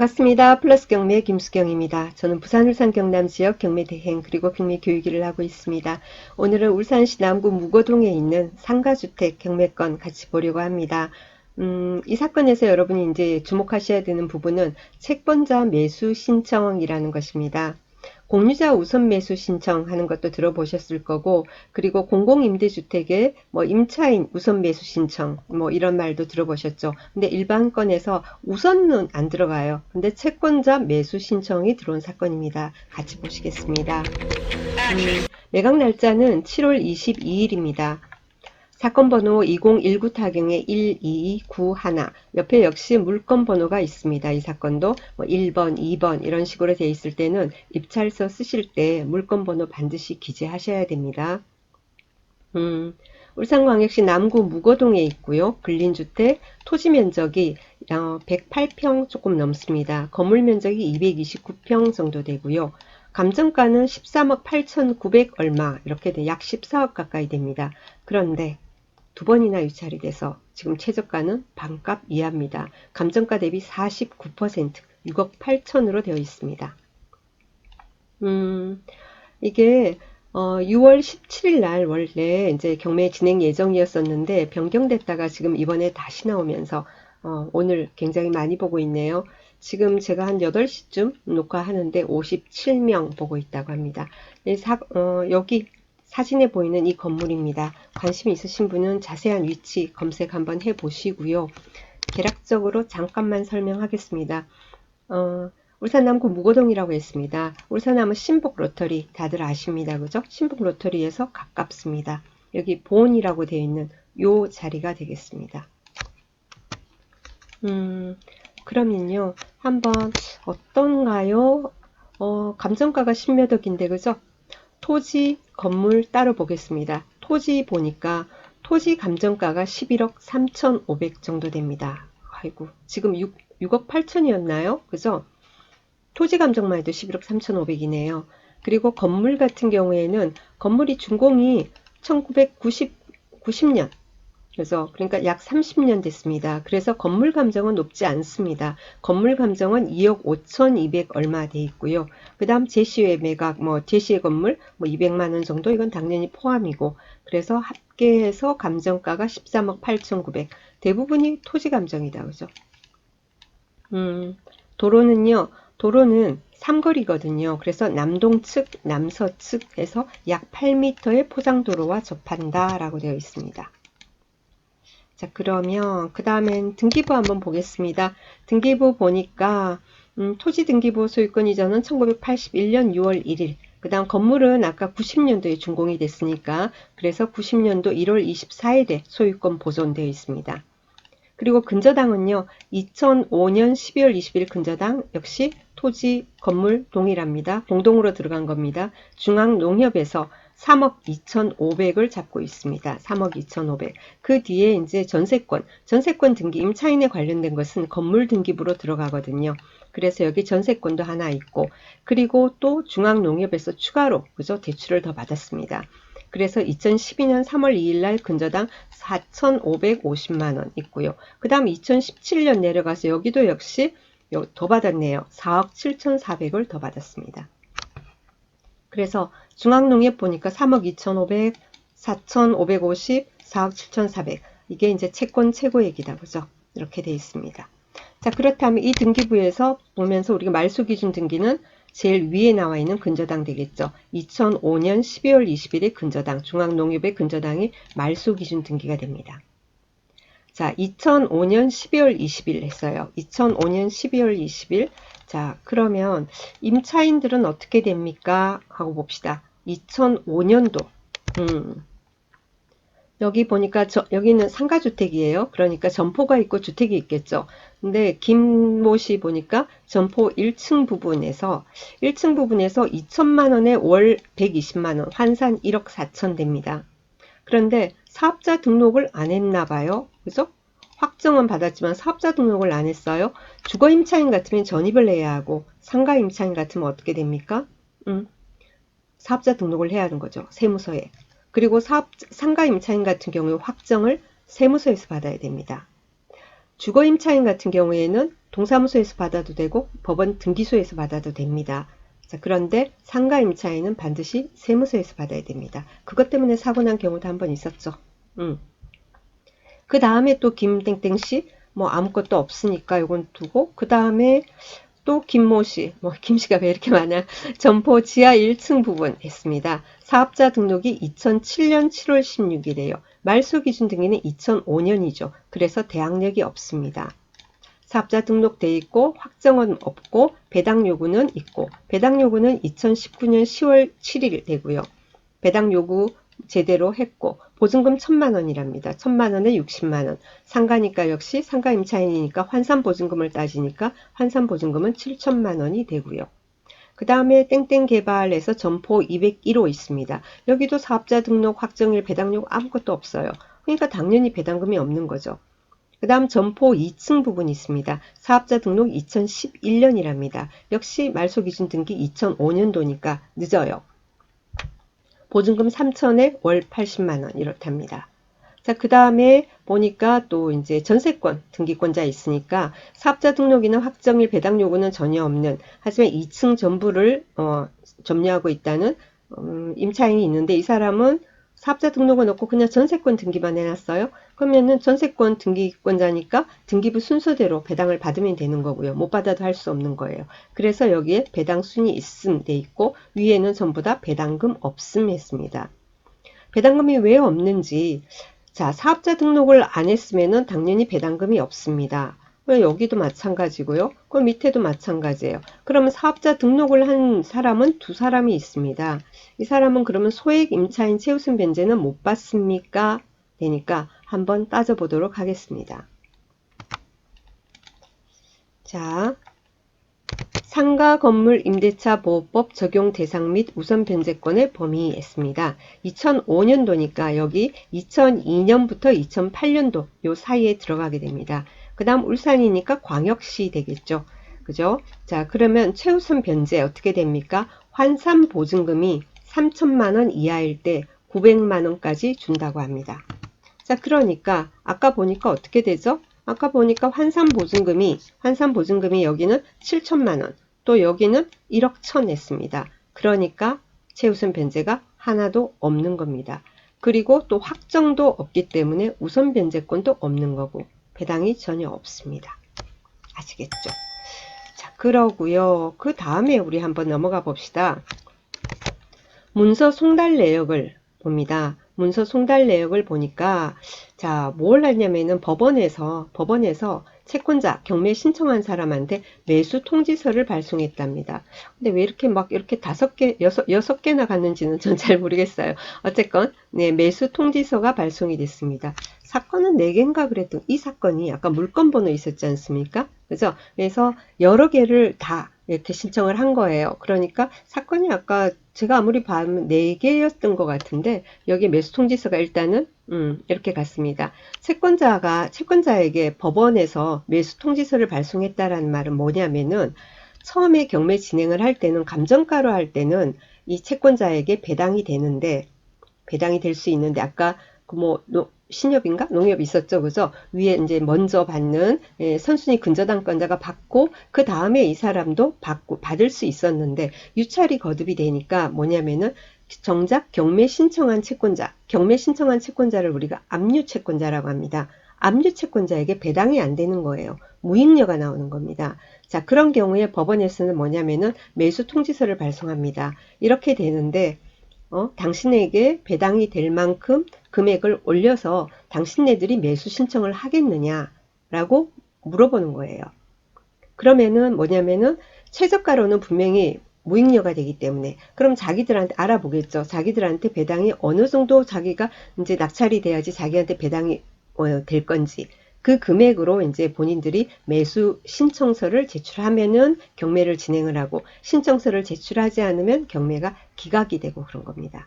반갑습니다. 플러스 경매 김수경입니다. 저는 부산 울산 경남 지역 경매 대행 그리고 경매 교육일을 하고 있습니다. 오늘은 울산시 남구 무거동에 있는 상가주택 경매건 같이 보려고 합니다. 이 사건에서 여러분이 이제 주목하셔야 되는 부분은 채권자 매수 신청이라는 것입니다. 공유자 우선 매수 신청하는 것도 들어보셨을 거고, 그리고 공공임대주택의 임차인 우선 매수 신청 이런 말도 들어보셨죠. 근데 일반 건에서 우선은 안 들어가요. 근데 채권자 매수 신청이 들어온 사건입니다. 같이 보시겠습니다. 매각 날짜는 7월 22일입니다. 사건 번호 2019 타경의 12291 옆에 역시 물건 번호가 있습니다. 이 사건도 1번, 2번 이런 식으로 되어 있을 때는 입찰서 쓰실 때 물건 번호 반드시 기재하셔야 됩니다. 울산광역시 남구 무거동에 있고요. 근린주택 토지 면적이 108평 조금 넘습니다. 건물 면적이 229평 정도 되고요. 감정가는 13억 8,900 얼마 이렇게 약 14억 가까이 됩니다. 그런데 두 번이나 유찰이 돼서 지금 최저가는 반값 이하입니다. 감정가 대비 49% 6억 8천으로 되어 있습니다. 이게 6월 17일 날 원래 이제 경매 진행 예정이었었는데 변경됐다가 지금 이번에 다시 나오면서 오늘 굉장히 많이 보고 있네요. 지금 제가 한 8시쯤 녹화하는데 57명 보고 있다고 합니다. 여기 사진에 보이는 이 건물입니다. 관심 있으신 분은 자세한 위치 검색 한번 해 보시고요. 대략적으로 잠깐만 설명하겠습니다. 울산 남구 무거동이라고 했습니다. 울산 하면 신복 로터리 다들 아십니다. 그죠? 신복 로터리에서 가깝습니다. 여기 본이라고 되어 있는 요 자리가 되겠습니다. 그러면요. 한번 어떤가요? 감정가가 10몇 억인데 그죠? 토지, 건물 따로 보겠습니다. 토지 보니까 토지 감정가가 11억 3,500 정도 됩니다. 아이고, 지금 6억 8천이었나요? 그죠? 토지 감정만 해도 11억 3,500이네요. 그리고 건물 같은 경우에는 건물이 준공이 1990년 그래서 그러니까 약 30년 됐습니다. 그래서 건물 감정은 높지 않습니다. 건물 감정은 2억 5,200 얼마 돼 있고요. 그 다음 제시외 매각, 제시외 건물 200만 원 정도 이건 당연히 포함이고 그래서 합계해서 감정가가 13억 8,900 대부분이 토지 감정이다. 그죠? 도로는 삼거리거든요. 그래서 남동측, 남서측 해서 약 8m의 포장도로와 접한다 라고 되어 있습니다. 자, 그러면 그 다음엔 등기부 한번 보겠습니다. 등기부 보니까 토지 등기부 소유권 이전은 1981년 6월 1일 그 다음 건물은 아까 90년도에 준공이 됐으니까 그래서 90년도 1월 24일에 소유권 보존되어 있습니다. 그리고 근저당은요. 2005년 12월 20일 근저당 역시 토지 건물 동일합니다. 공동으로 들어간 겁니다. 중앙농협에서 3억 2,500을 잡고 있습니다. 3억 2,500. 그 뒤에 이제 전세권 등기 임차인에 관련된 것은 건물 등기부로 들어가거든요. 그래서 여기 전세권도 하나 있고 그리고 또 중앙농협에서 추가로 그죠? 대출을 더 받았습니다. 그래서 2012년 3월 2일 날 근저당 4,550만 원 있고요. 그 다음 2017년 내려가서 여기도 역시 더 받았네요. 4억 7,400을 더 받았습니다. 그래서 중앙농협 보니까 3억 2,500, 4,550, 4억 7,400 이게 이제 채권 최고액이다. 그죠? 이렇게 돼 있습니다. 자, 그렇다면 이 등기부에서 보면서 우리가 말소기준 등기는 제일 위에 나와 있는 근저당 되겠죠. 2005년 12월 20일에 근저당, 중앙농협의 근저당이 말소기준 등기가 됩니다. 자, 2005년 12월 20일 했어요. 2005년 12월 20일. 자, 그러면 임차인들은 어떻게 됩니까? 하고 봅시다. 2005년도. 여기 보니까 여기는 상가주택이에요. 그러니까 점포가 있고 주택이 있겠죠. 근데 김모씨 보니까 점포 1층 부분에서 2천만 원에 월 120만 원, 환산 1억 4천 됩니다. 그런데 사업자 등록을 안 했나 봐요. 그죠? 확정은 받았지만 사업자 등록을 안 했어요. 주거 임차인 같으면 전입을 해야 하고 상가 임차인 같으면 어떻게 됩니까? 사업자 등록을 해야 하는 거죠. 세무서에. 그리고 상가 임차인 같은 경우에 확정을 세무서에서 받아야 됩니다. 주거 임차인 같은 경우에는 동사무소에서 받아도 되고 법원 등기소에서 받아도 됩니다. 자, 그런데 상가 임차인은 반드시 세무서에서 받아야 됩니다. 그것 때문에 사고 난 경우도 한 번 있었죠. 그 다음에 또 김땡땡씨 뭐 아무것도 없으니까 이건 두고, 그 다음에 또 김모씨, 뭐 김씨가 왜 이렇게 많아? 점포 지하 1층 부분 했습니다. 사업자 등록이 2007년 7월 16일이에요. 말소 기준 등기는 2005년이죠. 그래서 대항력이 없습니다. 사업자 등록돼 있고 확정은 없고 배당 요구는 있고, 배당 요구는 2019년 10월 7일 되고요. 배당 요구 제대로 했고 보증금 1,000만원이랍니다. 1,000만원에 60만원. 상가니까 역시 상가 임차인이니까 환산보증금을 따지니까 환산보증금은 7천만원이 되고요. 그 다음에 땡땡 개발에서 점포 201호 있습니다. 여기도 사업자 등록 확정일 배당 요구 아무것도 없어요. 그러니까 당연히 배당금이 없는 거죠. 그 다음 점포 2층 부분이 있습니다. 사업자 등록 2011년이랍니다. 역시 말소기준 등기 2005년도니까 늦어요. 보증금 3천에 월 80만원 이렇답니다. 자, 그 다음에 보니까 또 이제 전세권 등기권자 있으니까 사업자 등록이나 확정일 배당 요구는 전혀 없는, 하지만 2층 전부를 점유하고 있다는 임차인이 있는데, 이 사람은 사업자 등록은 없고 그냥 전세권 등기만 해놨어요. 그러면은 전세권 등기권자니까 등기부 순서대로 배당을 받으면 되는 거고요. 못 받아도 할 수 없는 거예요. 그래서 여기에 배당 순위 있음 돼 있고 위에는 전부 다 배당금 없음 했습니다. 배당금이 왜 없는지, 자, 사업자 등록을 안 했으면은 당연히 배당금이 없습니다. 여기도 마찬가지고요. 그 밑에도 마찬가지예요. 그러면 사업자 등록을 한 사람은 두 사람이 있습니다. 이 사람은 그러면 소액 임차인 최우선 변제는 못 받습니까? 되니까 한번 따져보도록 하겠습니다. 자, 상가 건물 임대차 보호법 적용 대상 및 우선 변제권의 범위했습니다. 2005년도니까 여기 2002년부터 2008년도 요 사이에 들어가게 됩니다. 그 다음 울산이니까 광역시 되겠죠. 그죠? 자, 그러면 최우선 변제 어떻게 됩니까? 환산 보증금이 3천만원 이하일 때 900만원까지 준다고 합니다. 자, 그러니까 아까 보니까 어떻게 되죠? 아까 보니까 환산보증금이 여기는 7천만원, 또 여기는 1억 1천 냈습니다. 그러니까 최우선 변제가 하나도 없는 겁니다. 그리고 또 확정도 없기 때문에 우선 변제권도 없는 거고 배당이 전혀 없습니다. 아시겠죠? 자, 그러고요. 그 다음에 우리 한번 넘어가 봅시다. 문서 송달 내역을 봅니다. 문서 송달 내역을 보니까, 자, 뭘 하냐면은 법원에서 채권자 경매 신청한 사람한테 매수 통지서를 발송했답니다. 근데 왜 이렇게 막 이렇게 5개, 6개나 갔는지는 전 잘 모르겠어요. 어쨌건 네, 매수 통지서가 발송이 됐습니다. 사건은 4개인가 그랬던, 이 사건이 아까 물건 번호 있었지 않습니까? 그죠? 그래서 여러 개를 다 이렇게 신청을 한 거예요. 그러니까 사건이 아까 제가 아무리 봐면 4개였던 것 같은데 여기 매수 통지서가 일단은 이렇게 갔습니다. 채권자에게 법원에서 매수 통지서를 발송했다라는 말은 뭐냐면은, 처음에 경매 진행을 할 때는 감정가로 할 때는 이 채권자에게 배당이 되는데, 배당이 될 수 있는데, 아까 뭐 신협인가 농협이 있었죠, 그죠? 위에 이제 먼저 받는 선순위 근저당권자가 받고 그 다음에 이 사람도 받을 수 있었는데, 유찰이 거듭이 되니까 뭐냐면은 정작 경매 신청한 채권자를 우리가 압류 채권자라고 합니다. 압류 채권자에게 배당이 안 되는 거예요. 무익료가 나오는 겁니다. 자, 그런 경우에 법원에서는 뭐냐면은 매수 통지서를 발송합니다. 이렇게 되는데 당신에게 배당이 될 만큼 금액을 올려서 당신네들이 매수 신청을 하겠느냐라고 물어보는 거예요. 그러면은 뭐냐면은 최저가로는 분명히 무익료가 되기 때문에, 그럼 자기들한테 알아보겠죠. 자기들한테 배당이 어느 정도 자기가 이제 낙찰이 돼야지 자기한테 배당이 될 건지, 그 금액으로 이제 본인들이 매수 신청서를 제출하면은 경매를 진행을 하고, 신청서를 제출하지 않으면 경매가 기각이 되고 그런 겁니다.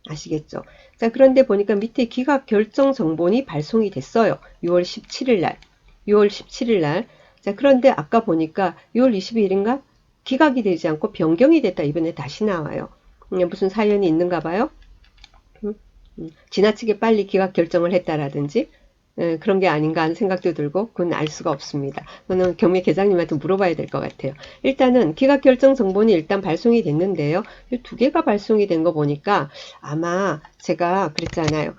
아시겠죠? 자, 그런데 보니까 밑에 기각 결정 정본이 발송이 됐어요. 6월 17일 날. 6월 17일 날. 자, 그런데 아까 보니까 6월 22일인가? 기각이 되지 않고 변경이 됐다. 이번에 다시 나와요. 무슨 사연이 있는가 봐요. 지나치게 빨리 기각 결정을 했다라든지, 그런 게 아닌가 하는 생각도 들고 그건 알 수가 없습니다. 그거는 경매 계장님한테 물어봐야 될 것 같아요. 일단은 기각결정 정보는 일단 발송이 됐는데요. 이 두 개가 발송이 된 거 보니까 아마 제가 그랬잖아요.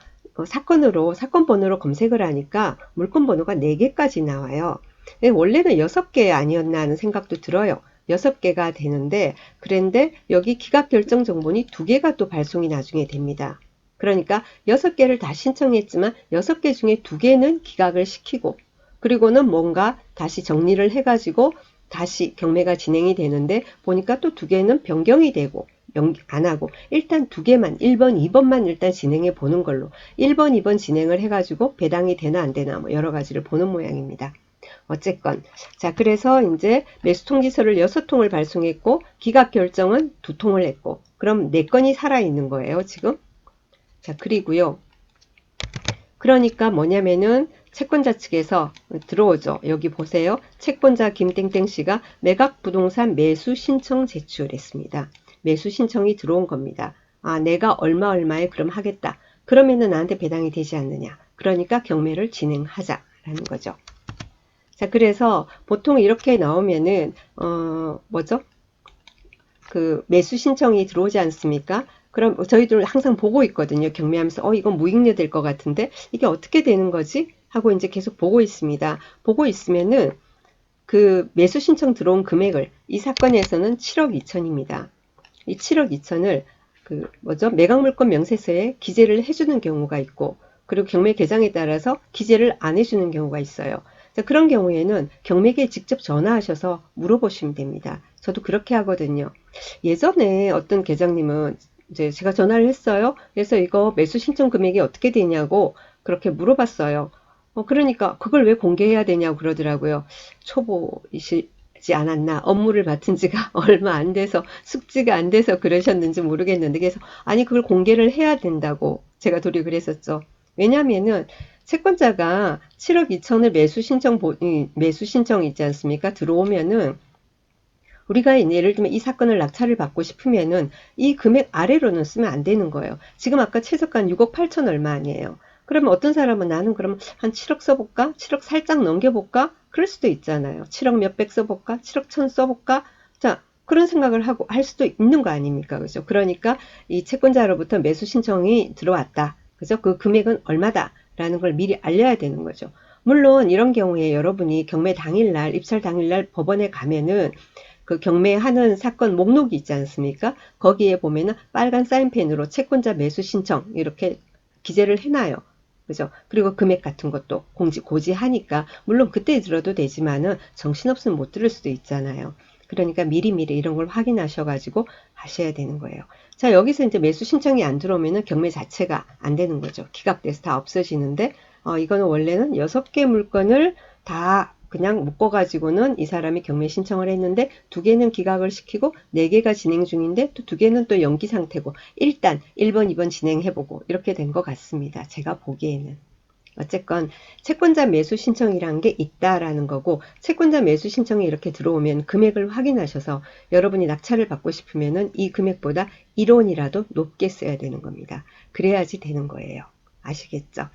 사건으로 사건 번호로 검색을 하니까 물건 번호가 4개까지 나와요. 원래는 6개 아니었나 하는 생각도 들어요. 6개가 되는데 그런데 여기 기각결정 정보는 2개가 또 발송이 나중에 됩니다. 그러니까 6개를 다 신청했지만 6개 중에 2개는 기각을 시키고 그리고는 뭔가 다시 정리를 해가지고 다시 경매가 진행이 되는데 보니까 또 2개는 변경이 되고 안 하고 일단 2개만 1번, 2번만 일단 진행해 보는 걸로 1번, 2번 진행을 해가지고 배당이 되나 안 되나 뭐 여러 가지를 보는 모양입니다. 어쨌건 자 그래서 이제 매수 통지서를 6통을 발송했고 기각 결정은 2통을 했고 그럼 4건이 살아있는 거예요 지금. 자 그리고요 그러니까 뭐냐면은 채권자 측에서 들어오죠. 여기 보세요. 채권자 김땡땡 씨가 매각부동산 매수 신청 제출했습니다. 매수 신청이 들어온 겁니다. 아, 내가 얼마에 그럼 하겠다. 그러면은 나한테 배당이 되지 않느냐. 그러니까 경매를 진행하자라는 거죠. 자, 그래서 보통 이렇게 나오면은 뭐죠? 그 매수 신청이 들어오지 않습니까? 그럼 저희들 항상 보고 있거든요. 경매하면서 이건 무익료 될 것 같은데 이게 어떻게 되는 거지? 하고 이제 계속 보고 있습니다. 보고 있으면은 그 매수 신청 들어온 금액을 이 사건에서는 7억 2천입니다. 이 7억 2천을 그 뭐죠? 매각물건 명세서에 기재를 해주는 경우가 있고 그리고 경매 계장에 따라서 기재를 안 해주는 경우가 있어요. 자, 그런 경우에는 경매계에 직접 전화하셔서 물어보시면 됩니다. 저도 그렇게 하거든요. 예전에 어떤 계장님은 이제 제가 전화를 했어요. 그래서 이거 매수 신청 금액이 어떻게 되냐고 그렇게 물어봤어요. 그러니까 그걸 왜 공개해야 되냐고 그러더라고요. 초보이시지 않았나? 업무를 맡은 지가 얼마 안 돼서 숙지가 안 돼서 그러셨는지 모르겠는데 그래서 아니 그걸 공개를 해야 된다고 제가 도리 그랬었죠. 왜냐면은 채권자가 7억 2천을 매수 신청 있지 않습니까? 들어오면은 우리가 예를 들면 이 사건을 낙찰을 받고 싶으면은 이 금액 아래로는 쓰면 안 되는 거예요. 지금 아까 최저가 6억 8천 얼마 아니에요. 그러면 어떤 사람은 나는 그럼 한 7억 써볼까? 7억 살짝 넘겨볼까? 그럴 수도 있잖아요. 7억 몇백 써볼까? 7억 천 써볼까? 자, 그런 생각을 하고 할 수도 있는 거 아닙니까? 그죠? 그러니까 이 채권자로부터 매수 신청이 들어왔다. 그죠? 그 금액은 얼마다? 라는 걸 미리 알려야 되는 거죠. 물론 이런 경우에 여러분이 경매 당일날, 입찰 당일날 법원에 가면은 그 경매하는 사건 목록이 있지 않습니까? 거기에 보면은 빨간 사인펜으로 채권자 매수 신청 이렇게 기재를 해놔요. 그죠? 그리고 금액 같은 것도 고지하니까 물론 그때 들어도 되지만은 정신없으면 못 들을 수도 있잖아요. 그러니까 미리미리 이런 걸 확인하셔가지고 하셔야 되는 거예요. 자, 여기서 이제 매수 신청이 안 들어오면은 경매 자체가 안 되는 거죠. 기각돼서 다 없어지는데, 이거는 원래는 6개 물건을 다 그냥 묶어가지고는 이 사람이 경매 신청을 했는데 2개는 기각을 시키고 4개가 진행 중인데 또 2개는 또 연기 상태고 일단 1번, 2번 진행해보고 이렇게 된 것 같습니다. 제가 보기에는. 어쨌건 채권자 매수 신청이란 게 있다라는 거고 채권자 매수 신청이 이렇게 들어오면 금액을 확인하셔서 여러분이 낙찰을 받고 싶으면은 이 금액보다 1원이라도 높게 써야 되는 겁니다. 그래야지 되는 거예요. 아시겠죠?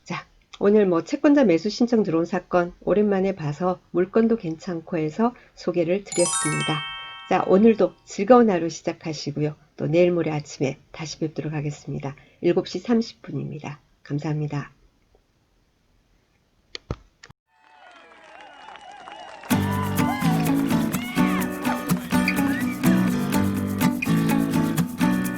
자, 오늘 뭐 채권자 매수 신청 들어온 사건 오랜만에 봐서 물건도 괜찮고 해서 소개를 드렸습니다. 자, 오늘도 즐거운 하루 시작하시고요. 또 내일 모레 아침에 다시 뵙도록 하겠습니다. 7시 30분입니다. 감사합니다.